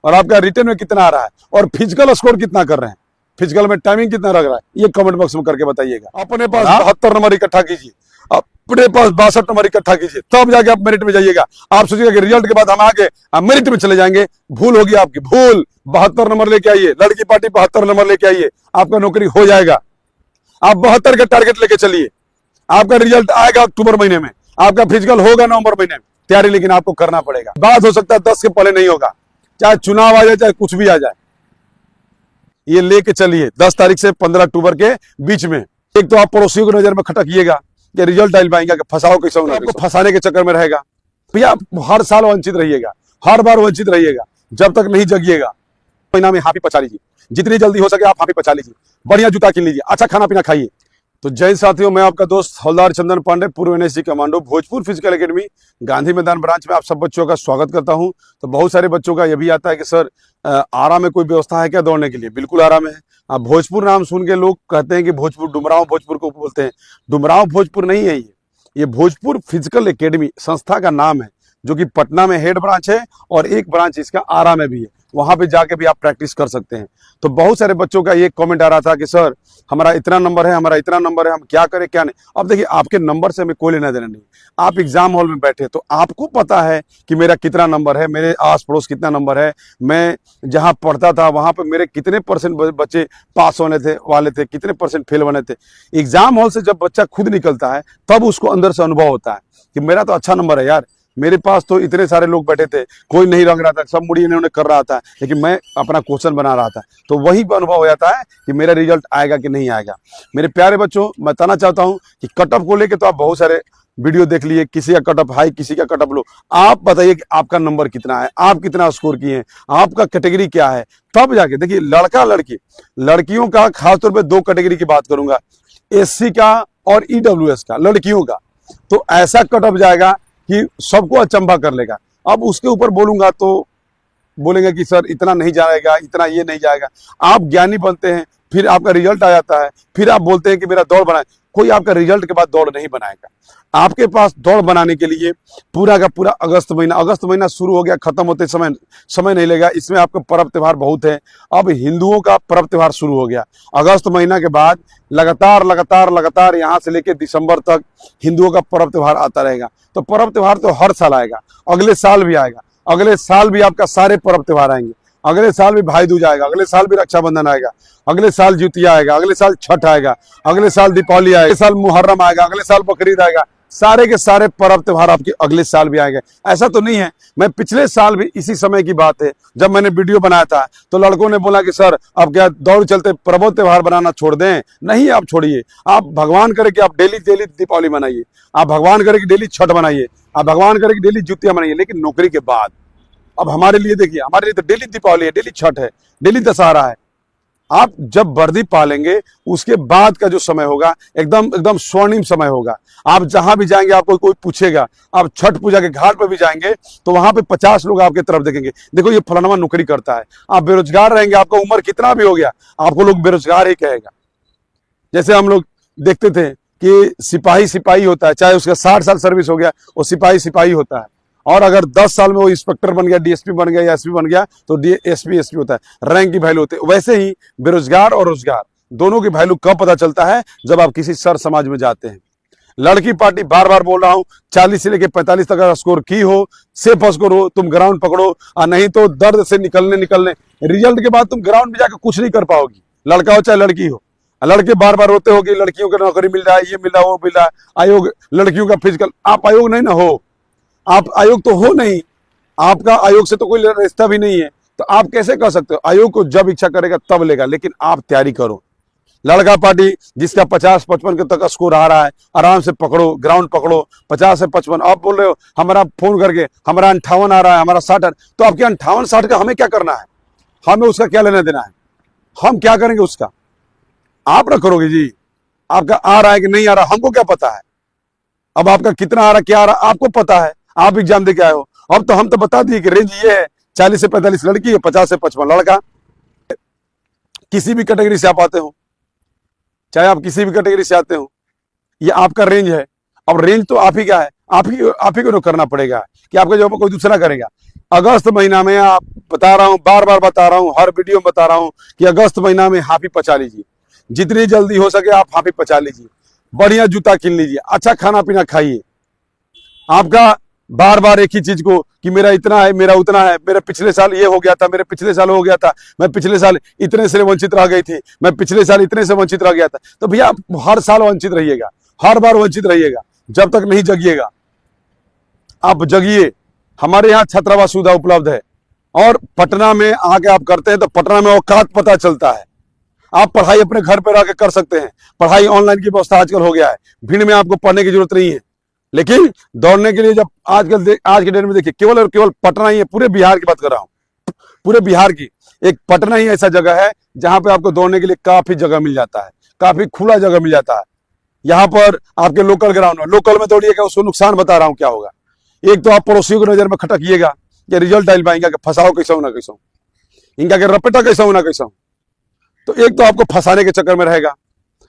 और आपका रिटर्न में कितना आ रहा है और फिजिकल स्कोर कितना कर रहे हैं, फिजिकल में टाइमिंग कितना लग रहा है, ये कमेंट बॉक्स में करके बताइएगा। अपने पास 72 नंबर इकट्ठा कीजिए, अपने पास 62 नंबर इकट्ठा कीजिए, तब जाके आप मेरिट में जाइएगा। आप सोचिएगा कि रिजल्ट के बाद हम आगे मेरिट में चले जाएंगे, भूल होगी आपकी, भूल। 72 नंबर लेके आइए, लड़की पार्टी 72 नंबर लेके आइए, आपका नौकरी हो जाएगा। आप 72 का टारगेट लेके चलिए, आपका रिजल्ट आएगा अक्टूबर महीने में, आपका फिजिकल होगा नवंबर महीने में। तैयारी लेकिन आपको करना पड़ेगा। बात हो सकता है 10 के पहले नहीं होगा, चाहे चुनाव आ जाए चाहे कुछ भी आ जाए। ये लेके चलिए 10 तारीख से 15 अक्टूबर के बीच में। एक तो आप पड़ोसियों को नजर में खटकिएगा कि रिजल्ट आइल पाएंगे कि फंसाओ कैसे, आपको फंसाने के चक्कर में रहेगा। भैया हर साल वंचित रहिएगा, हर बार वंचित रहिएगा, जब तक नहीं जगिएगा। महीना में हाफी पचा लीजिए, जितनी जल्दी हो सके आप हाफी पचा लीजिए, बढ़िया जूता किन लीजिए, अच्छा खाना पीना खाइए। तो जय साथियों, मैं आपका दोस्त हवलदार चंदन पांडे, पूर्व NSG commando, Bhojpur physical academy, Gandhi मैदान ब्रांच में आप सब बच्चों का स्वागत करता हूं। तो बहुत सारे बच्चों का यह भी आता है कि सर आरा में कोई व्यवस्था है क्या दौड़ने के लिए? बिल्कुल आरा में है। आप भोजपुर नाम सुन के लोग कहते हैं कि भोजपुर, डुमरांव भोजपुर को बोलते हैं। डुमरांव भोजपुर नहीं है, ये भोजपुर फिजिकल एकेडमी संस्था का नाम है, जो कि पटना में हेड ब्रांच है और एक ब्रांच इसका आरा में भी है। वहां पे जाके भी आप प्रैक्टिस कर सकते हैं। तो बहुत सारे बच्चों का ये कमेंट आ रहा था कि सर हमारा इतना नंबर है, हमारा इतना नंबर है, हम क्या करें क्या नहीं। अब देखिए, आपके नंबर से हमें कोई लेना देना नहीं। आप एग्जाम हॉल में बैठे तो आपको पता है कि मेरा कितना नंबर है, मेरे आस पड़ोस कितना नंबर है, मैं जहां पढ़ता था वहां पर मेरे कितने परसेंट बच्चे पास होने थे वाले थे, कितने परसेंट फेल बने थे। एग्जाम हॉल से जब बच्चा खुद निकलता है तब उसको अंदर से अनुभव होता है कि मेरा तो अच्छा नंबर है यार, मेरे पास तो इतने सारे लोग बैठे थे, कोई नहीं रंग रहा था, सब मुड़ी इन्होंने कर रहा था, लेकिन मैं अपना क्वेश्चन बना रहा था। तो वही अनुभव हो जाता है कि मेरा रिजल्ट आएगा कि नहीं आएगा। मेरे प्यारे बच्चों, मैं बताना चाहता हूं कि कटअप को लेके तो आप बहुत सारे वीडियो देख लिए, किसी का कटअप हाई, किसी का कटअप लो। आप बताइए कि आपका नंबर कितना है, आप कितना स्कोर किए हैं, आपका कैटेगरी क्या है, तब जाके देखिए। लड़का लड़की, लड़कियों का खासतौर पर 2 कैटेगरी की बात करूंगा, SC का और EWS का, लड़कियों का। तो ऐसा कटअप जाएगा कि सबको अचंभा कर लेगा। अब उसके ऊपर बोलूंगा तो बोलेंगे कि सर इतना नहीं जाएगा, इतना ये नहीं जाएगा। आप ज्ञानी बनते हैं, फिर आपका रिजल्ट आ जाता है, फिर आप बोलते हैं कि मेरा दौड़ बनाए। कोई आपका रिजल्ट के बाद दौड़ नहीं बनाएगा। आपके पास दौड़ बनाने के लिए पूरा का पूरा अगस्त महीना शुरू हो गया, खत्म होते समय नहीं लगेगा। इसमें आपका पर्व त्योहार बहुत है। अब हिंदुओं का पर्व त्योहार शुरू हो गया। अगस्त महीना के बाद लगातार यहाँ से लेकर दिसंबर तक हिंदुओं का पर्व त्योहार आता रहेगा। तो पर्व त्योहार तो हर साल आएगा, अगले साल भी आएगा, अगले साल भी आपका सारे पर्व त्योहार आएंगे, अगले साल भी भाई दूज आएगा, अगले साल भी रक्षाबंधन आएगा, अगले साल जितिया आएगा, अगले साल छठ आएगा, अगले साल दीपावली आएगा, अगले साल मुहर्रम आएगा, अगले साल बकरीद आएगा। सारे के सारे पर्व त्योहार आपके अगले साल भी आएंगे। ऐसा तो नहीं है, मैं पिछले साल भी इसी समय की बात है, जब मैंने वीडियो बनाया था तो लड़कों ने बोला कि सर अब क्या दौड़ चलते पर्व त्योहार बनाना छोड़ दें? नहीं, आप छोड़िए। आप भगवान करे कि आप डेली दीपावली मनाइए, आप भगवान करे कि डेली छठ बनाइए, आप भगवान करे कि डेली जुतिया मनाइए। लेकिन नौकरी के बाद अब हमारे लिए देखिए, हमारे लिए तो डेली दीपावली है, डेली छठ है, डेली दशहरा है। आप जब वर्दी पालेंगे उसके बाद का जो समय होगा एकदम स्वर्णिम समय होगा। आप जहां भी जाएंगे आपको कोई पूछेगा, आप छठ पूजा के घाट पर भी जाएंगे तो वहां पे 50 लोग आपके तरफ देखेंगे, देखो ये फलाना नौकरी करता है। आप बेरोजगार रहेंगे, आपका उम्र कितना भी हो गया, आपको लोग बेरोजगार ही कहेगा। जैसे हम लोग देखते थे कि सिपाही होता है, चाहे उसका 60 साल सर्विस हो गया, वो सिपाही होता है। और अगर 10 साल में वो इंस्पेक्टर बन गया, DSP बन गया या SP बन गया तो SP होता है, रैंक की वैल्यू होती है। वैसे ही बेरोजगार और रोजगार दोनों की वैल्यू कब पता चलता है? जब आप किसी सर समाज में जाते हैं। लड़की पार्टी, बार बार बोल रहा हूं, 40 से लेकर 45 तक का स्कोर की हो, सेफ स्कोर हो, तुम ग्राउंड पकड़ो, और नहीं तो दर्द से निकलने रिजल्ट के बाद तुम ग्राउंड में जाकर कुछ नहीं कर पाओगी। लड़का हो चाहे लड़की हो, लड़के बार बार रोते हो कि लड़कियों को नौकरी मिल रहा है, ये मिल रहा है, वो मिल रहा है, आयोग लड़कियों का फिजिकल। आप आयोग नहीं ना हो, आप आयोग तो हो नहीं, आपका आयोग से तो कोई रिश्ता भी नहीं है, तो आप कैसे कर सकते हो? आयोग को जब इच्छा करेगा तब लेगा, लेकिन आप तैयारी करो। लड़का पार्टी जिसका 50-55 के तक स्कोर आ रहा है, आराम से पकड़ो, ग्राउंड पकड़ो। 50 से 55 आप बोल रहे हो हमारा फोन करके हमारा 58 आ रहा है, हमारा 60, तो आपके 58-60 का हमें क्या करना है? हमें उसका क्या लेना देना है? हम क्या करेंगे उसका? आप ना करोगे जी। आपका आ रहा है कि नहीं आ रहा हमको क्या पता है? अब आपका कितना आ रहा, क्या आ रहा आपको पता है, आप एग्जाम दे के आए हो। अब तो हम तो बता दिए कि रेंज ये है, 40 से 45 लड़की है, 50 से 55 लड़का। किसी भी कैटेगरी से आप आते हो, चाहे आप किसी भी कैटेगरी से आते हो, ये आपका रेंज है। अब रेंज तो आप ही का है, आप ही को करना पड़ेगा कि आपका जॉब कोई दूसरा करेगा। अगस्त महीना में आप बता रहा हूं, बार बार बता रहा हूं, हर वीडियो में बता रहा हूं कि अगस्त महीना में हाफी पचा लीजिए। जितनी जल्दी हो सके आप हाफी पचा लीजिए। बढ़िया जूता किन लीजिए, अच्छा खाना पीना खाइए। आपका बार बार एक ही चीज को कि मेरा इतना है, मेरा उतना है, मेरे पिछले साल ये हो गया था, मेरे पिछले साल हो गया था, मैं पिछले साल इतने से वंचित रह गई थी, मैं पिछले साल इतने से वंचित रह गया था। तो भैया आप हर साल वंचित रहिएगा, हर बार वंचित रहिएगा, जब तक नहीं जगिएगा। आप जगिए। हमारे यहाँ छात्रावास सुविधा उपलब्ध है और पटना में आके आप करते हैं तो पटना में औकात पता चलता है। आप पढ़ाई अपने घर पर रह कर सकते हैं। पढ़ाई ऑनलाइन की व्यवस्था आजकल हो गया है, भीड़ में आपको पढ़ने की जरूरत नहीं है। लेकिन दौड़ने के लिए जब आजकल आज के डेट में देखिए, केवल और केवल पटना ही है, पूरे बिहार की बात कर रहा हूं, पूरे बिहार की एक पटना ही ऐसा जगह है जहां पे आपको दौड़ने के लिए काफी जगह मिल जाता है, काफी खुला जगह मिल जाता है। यहाँ पर आपके लोकल ग्राउंड में, लोकल में दौड़िएगा, उसको नुकसान बता रहा हूँ क्या होगा। एक तो आप पड़ोसियों की नजर में खटकिएगा कि रिजल्ट डाल पाएंगे कि फंसाओ कैसा हो ना कैसा, इनका के रपेटा कैसा हो ना कैसा। तो एक तो आपको फंसाने के चक्कर में रहेगा।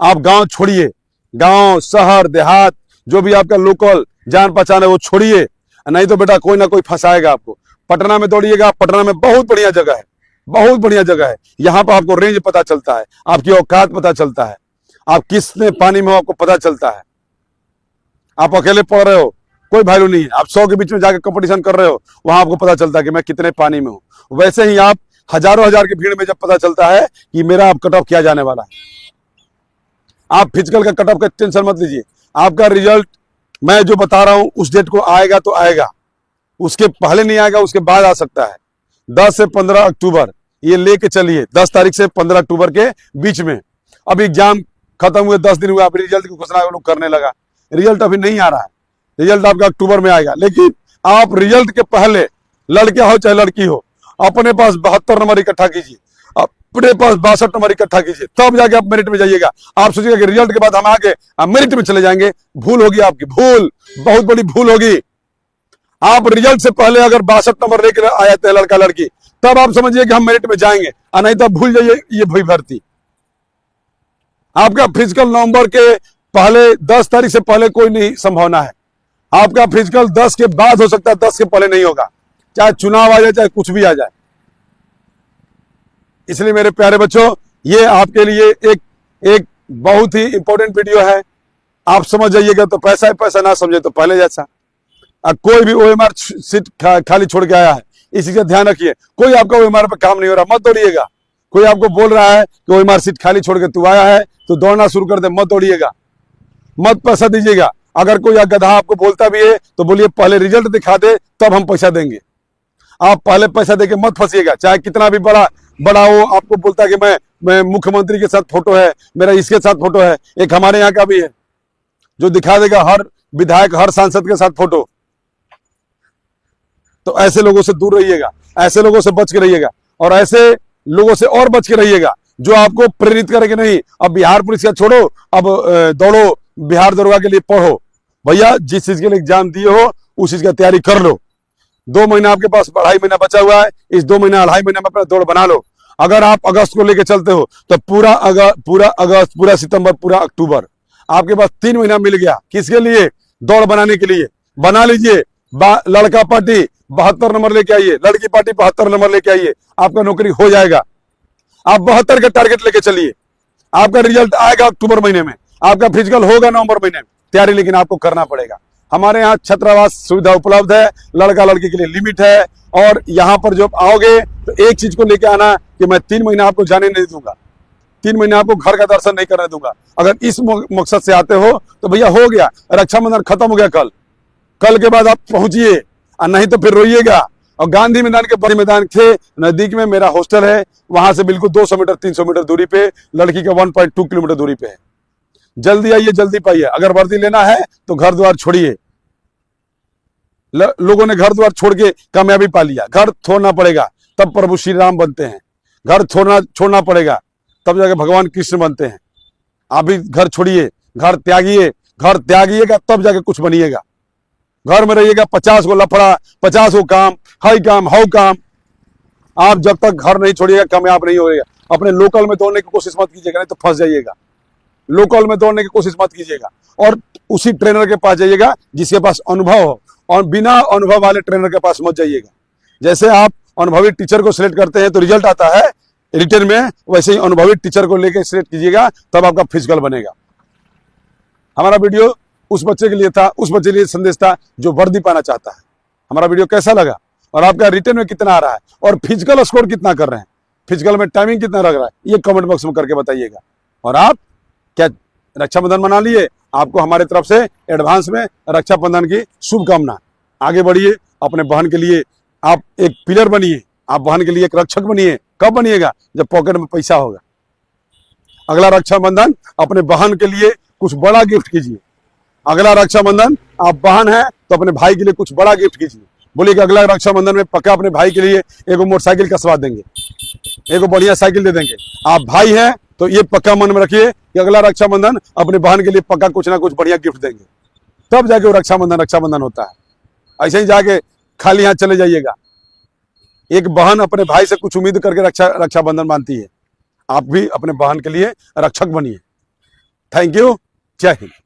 आप गांव छोड़िए, गांव शहर देहात जो भी आपका लोकल जान पहचान है वो छोड़िए, नहीं तो बेटा कोई ना कोई फंसाएगा आपको। पटना में दौड़िएगा, पटना में बहुत बढ़िया जगह है, बहुत बढ़िया जगह है। यहाँ पर आपको रेंज पता चलता है, आपकी औकात पता चलता है, आप किसने पानी में हो आपको पता चलता है। आप अकेले पढ़ रहे हो, कोई वैल्यू नहीं है। आप 100 के बीच में जाकर कंपटीशन कर रहे हो, वहां आपको पता चलता है कि मैं कितने पानी में हूं। वैसे ही आप हजारों हजार की भीड़ में जब पता चलता है कि मेरा अब कट ऑफ किया जाने वाला है। आप फिजिकल का कट ऑफ का टेंशन मत लीजिए। आपका रिजल्ट मैं जो बता रहा हूं उस डेट को आएगा तो आएगा, उसके पहले नहीं आएगा, उसके बाद आ सकता है। 10 से 15 अक्टूबर ये लेके चलिए, 10 तारीख से 15 अक्टूबर के बीच में। अब एग्जाम खत्म हुए 10 दिन हुआ, अभी रिजल्ट की घोषणा लोग करने लगा। रिजल्ट अभी नहीं आ रहा है, रिजल्ट आपका अक्टूबर में आएगा। लेकिन आप रिजल्ट के पहले, लड़के हो चाहे लड़की हो, अपने पास 72 नंबर इकट्ठा कीजिए, अपने पास 62 नंबर इकट्ठा कीजिए, तब जाके आप मेरिट में जाइएगा। आप सोचिएगा कि रिजल्ट के बाद हम आगे मेरिट में चले जाएंगे, भूल होगी आपकी, भूल, बहुत बड़ी भूल होगी। आप रिजल्ट से पहले अगर 62 नंबर लेकर आए थे लड़का लड़की, तब आप समझिए कि हम मेरिट में जाएंगे, और नहीं तो भूल जाइए ये भई भर्ती। आपका फिजिकल नवंबर के पहले 10 तारीख से पहले कोई नहीं संभावना है। आपका फिजिकल 10 के बाद हो सकता है, 10 के पहले नहीं होगा, चाहे चुनाव आ जाए चाहे कुछ भी आ जाए। इसलिए मेरे प्यारे बच्चों, ये आपके लिए एक बहुत ही इंपॉर्टेंट वीडियो है। आप समझ जाइएगा तो पैसा है, पैसा ना समझे तो पहले जैसा। कोई भी ओएमआर सीट खाली छोड़ के आया है, इसी का ध्यान रखिए। कोई आपका ओएमआर पे काम नहीं हो रहा, मत दौड़िएगा। कोई आपको बोल रहा है कि ओएमआर सीट खाली छोड़ के तू आया है तो दौड़ना शुरू कर दे, मत दौड़िएगा, मत पैसा दीजिएगा। अगर कोई गधा आपको बोलता भी है तो बोलिए पहले रिजल्ट दिखा दे तब हम पैसा देंगे। आप पहले पैसा देके मत फंसिएगा, चाहे कितना भी बड़ा हो। आपको बोलता है कि मैं मुख्यमंत्री के साथ फोटो है, मेरा इसके साथ फोटो है। एक हमारे यहाँ का भी है जो दिखा देगा हर विधायक, हर सांसद के साथ फोटो। तो ऐसे लोगों से दूर रहिएगा, ऐसे लोगों से बच के रहिएगा, और ऐसे लोगों से और बच के रहिएगा जो आपको प्रेरित करेंगे नहीं अब बिहार पुलिस का छोड़ो, अब दौड़ो, बिहार दरोगा के लिए पढ़ो। भैया जिस चीज के लिए एग्जाम दिए हो उस चीज की तैयारी कर लो। 2 महीना आपके पास, 2.5 महीना बचा हुआ है, इस 2 महीना 2.5 महीना में अपना दौड़ बना लो। अगर आप अगस्त को लेके चलते हो तो पूरा अगस्त, पूरा सितंबर, पूरा अक्टूबर आपके पास 3 महीना मिल गया। किसके लिए? दौड़ बनाने के लिए। बना लीजिए। लड़का पार्टी 72 नंबर लेके आइए, लड़की पार्टी 72 नंबर लेके आइए, आपका नौकरी हो जाएगा। आप 72 का टारगेट लेके चलिए, आपका रिजल्ट आएगा अक्टूबर महीने में, आपका फिजिकल होगा नवंबर महीने में। तैयारी लेकिन आपको करना पड़ेगा। हमारे यहाँ छात्रावास सुविधा उपलब्ध है, लड़का लड़की के लिए लिमिट है। और यहाँ पर जब आओगे तो एक चीज को लेके आना कि मैं 3 महीना आपको जाने नहीं दूंगा, 3 महीने आपको घर का दर्शन नहीं करने दूंगा। अगर इस मकसद से आते हो तो भैया हो गया, रक्षाबंधन खत्म हो गया कल के बाद आप पहुंचिए, और नहीं तो फिर रोइएगा। और गांधी मैदान के बड़े मैदान के नजदीक में मेरा हॉस्टल है, वहां से बिल्कुल 200 मीटर 300 मीटर दूरी पे, लड़की का 1.2 किलोमीटर दूरी पे है। जल्दी आइए, जल्दी पाइए। अगर वर्दी लेना है तो घर द्वार छोड़िए। लोगों ने घर द्वार छोड़ के कामयाबी पा लिया। घर छोड़ना पड़ेगा तब प्रभु श्री राम बनते हैं, घर छोड़ना पड़ेगा तब जाके भगवान कृष्ण बनते हैं। आप भी घर छोड़िए, घर त्यागिए, घर त्यागिएगा तब जाके कुछ बनिएगा। घर में रहिएगा 50 को लफड़ा, 50 को काम, हाई काम, हाउ काम। आप जब तक घर नहीं छोड़िएगा कामयाब नहीं होगा। अपने लोकल में दौड़ने की कोशिश मत कीजिएगा, नहीं तो फंस जाइएगा। लोकल में दौड़ने की कोशिश मत कीजिएगा, और उसी ट्रेनर के पास जाइएगा जिसके पास अनुभव हो, और बिना अनुभव वाले ट्रेनर के पास मत जाइएगा। जैसे आप अनुभवी टीचर को सिलेक्ट करते हैं तो रिजल्ट आता है रिटर्न में, वैसे ही अनुभवी टीचर को लेकर सिलेक्ट कीजिएगा, तब आपका फिजिकल बनेगा। हमारा वीडियो उस बच्चे के लिए था, उस बच्चे के लिए संदेश था जो वर्दी पाना चाहता है। हमारा वीडियो कैसा लगा और आपका रिटर्न में कितना आ रहा है और फिजिकल स्कोर कितना कर रहे हैं, फिजिकल में टाइमिंग कितना लग रहा है, ये कमेंट बॉक्स में करके बताइएगा। और आप क्या रक्षाबंधन मना लिए? आपको हमारे तरफ से एडवांस में रक्षाबंधन की शुभकामना। आगे बढ़िए, अपने बहन के लिए आप एक पिलर बनिए, आप बहन के लिए एक रक्षक बनिए। कब बनिएगा? जब पॉकेट में पैसा होगा। अगला रक्षाबंधन अपने बहन के लिए कुछ बड़ा गिफ्ट कीजिए। अगला रक्षाबंधन आप बहन है तो अपने भाई के लिए कुछ बड़ा गिफ्ट कीजिए। बोलिए कि अगला रक्षाबंधन में पक्का अपने भाई के लिए एक मोटरसाइकिल का स्वाद देंगे, एक बढ़िया साइकिल दे देंगे। आप भाई हैं तो ये पक्का मन में रखिए कि अगला रक्षाबंधन अपने बहन के लिए पक्का कुछ ना कुछ बढ़िया गिफ्ट देंगे, तब जाके वो रक्षाबंधन होता है। ऐसे ही जाके खाली हाथ चले जाइएगा। एक बहन अपने भाई से कुछ उम्मीद करके रक्षाबंधन मानती है। आप भी अपने बहन के लिए रक्षक बनिए। Thank you. जय हिंद।